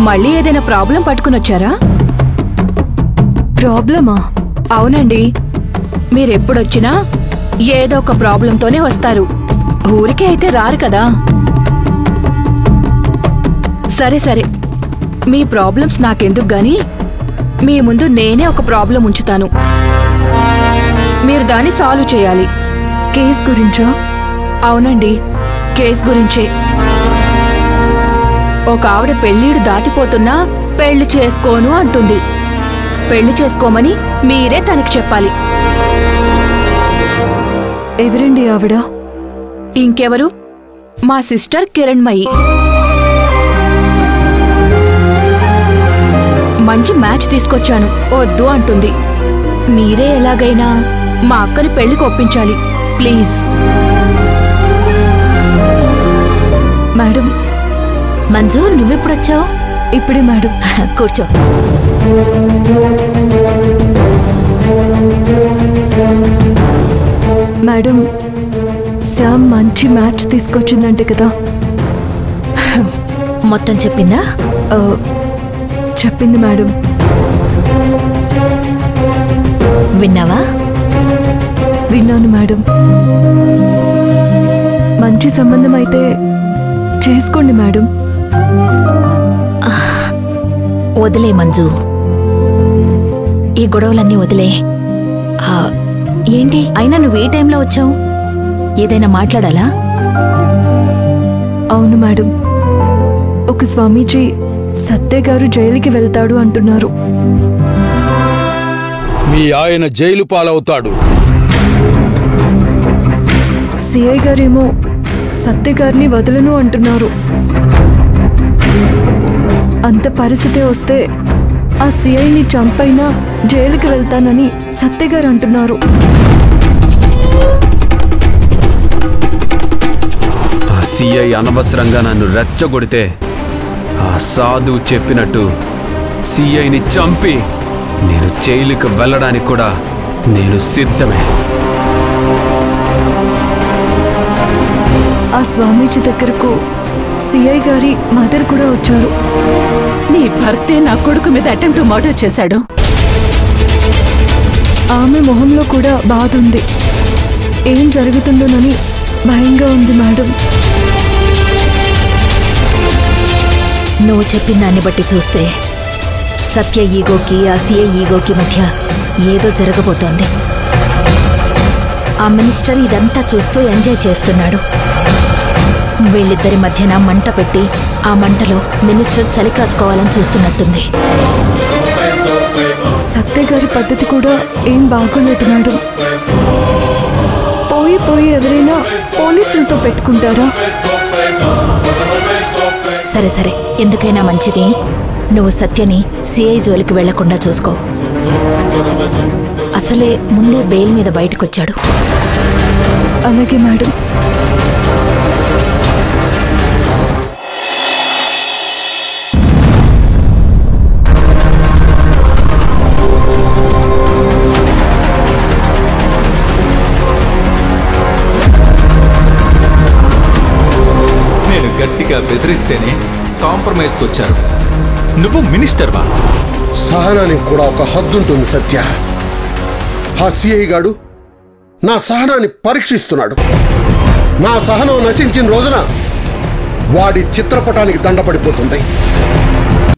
మళ్ళీ ఏదైనా ప్రాబ్లం పట్టుకునొచ్చారా? ప్రాబ్లమా? అవునండి, మీరెప్పుడొచ్చినా ఏదో ఒక ప్రాబ్లంతోనే వస్తారు. ఊరికే అయితే రారు కదా. సరే సరే, మీ ప్రాబ్లమ్స్ నాకెందుకు గాని మీ ముందు నేనే ఒక ప్రాబ్లం ఉంచుతాను. మీరు దాన్ని సాల్వ్ చేయాలి. కేస్ గురించా? అవునండి, కేస్ గురించే. ఒక ఆవిడ పెళ్ళీడు దాటిపోతున్నా పెళ్లి చేసుకోను అంటుంది. పెళ్లి చేసుకోమని మీరే తనకి చెప్పాలి. ఎవరండి ఆవిడ? ఇంకెవరు, మా సిస్టర్ కిరణ్మయి. మంచి మ్యాచ్ తీసుకొచ్చాను, వద్దు అంటుంది. మీరే ఎలాగైనా మా అక్కని పెళ్లికి ఒప్పించాలి ప్లీజ్. మేడం. మంజు, నువ్వెప్పుడొచ్చావు? ఇప్పుడే మేడం. కూర్చో. మేడం, శ్యామ్ మంచి మ్యాచ్ తీసుకొచ్చిందంటే కదా. మొత్తం చెప్పిందా? చెప్పింది మేడం. విన్నావా? విన్నాను మేడం. మంచి సంబంధం అయితే చేసుకోండి మేడం. వదిలే మంజు, ఈ గొడవలన్నీ వదిలే. ఏంటి అయినా నువ్వు ఏ టైంలో వచ్చావు? ఏదైనా మాట్లాడాలా? అవును మేడం, ఒక స్వామీజీ సత్య గారు జైలుకి వెళ్తాడు అంటున్నారు. మీ ఆయన జైలు పాలవుతాడు. సిఐ గారేమో సత్య గారిని వదలను అంటున్నారు. అంత పరిస్థితి వస్తే ఆ సిఐని చంపైనా జైలుకి వెళ్తానని సత్య గారు అంటున్నారు. ఆ సిఐ అనవసరంగా నన్ను రెచ్చగొడితే ఆ సాధు చెప్పినట్టు సిఐని చంపి నేను జైలుకి వెళ్ళడానికి కూడా నేను సిద్ధమే. ఆ స్వామీజీ దగ్గరకు సిఐ గారి మదర్ కూడా వచ్చారు. నీ భర్తే నా కొడుకు మీద అటెంప్ట్ మర్డర్ చేశాడు. ఆమె మొహంలో కూడా బాధ ఉంది. ఏం జరుగుతుందోనని భయంగా ఉంది మేడం. నువ్వు చెప్పిన దాన్ని బట్టి చూస్తే సత్య ఈగోకి ఆ సిఐ ఈగోకి మధ్య ఏదో జరగబోతోంది. ఆ మినిస్టర్ ఇదంతా చూస్తూ ఎంజాయ్ చేస్తున్నాడు. వీళ్ళిద్దరి మధ్యన మంట పెట్టి ఆ మంటలో మినిస్టర్ చలికాచుకోవాలని చూస్తున్నట్టుంది. సత్య గారి పద్ధతి కూడా ఏం బాగోలేదు మేడం. పోయి ఎవరైనా పోలీసులతో పెట్టుకుంటారా? సరే సరే, ఎందుకైనా మంచిది నువ్వు సత్యని సిఐ జోలికి వెళ్లకుండా చూసుకో. అసలే ముందే బెయిల్ మీద బయటకొచ్చాడు. అలాగే మేడం. నేను గట్టిగా బెదిరిస్తేనే కాంప్రమైజ్కి వచ్చారు. నువ్వు మినిస్టర్వా? సహనానికి కూడా ఒక హద్దుంటుంది సత్య. ఆ సిఐ గాడు నా సహనాన్ని పరీక్షిస్తున్నాడు. నా సహనం నశించిన రోజున వాడి చిత్రపటానికి దండపడిపోతుంది.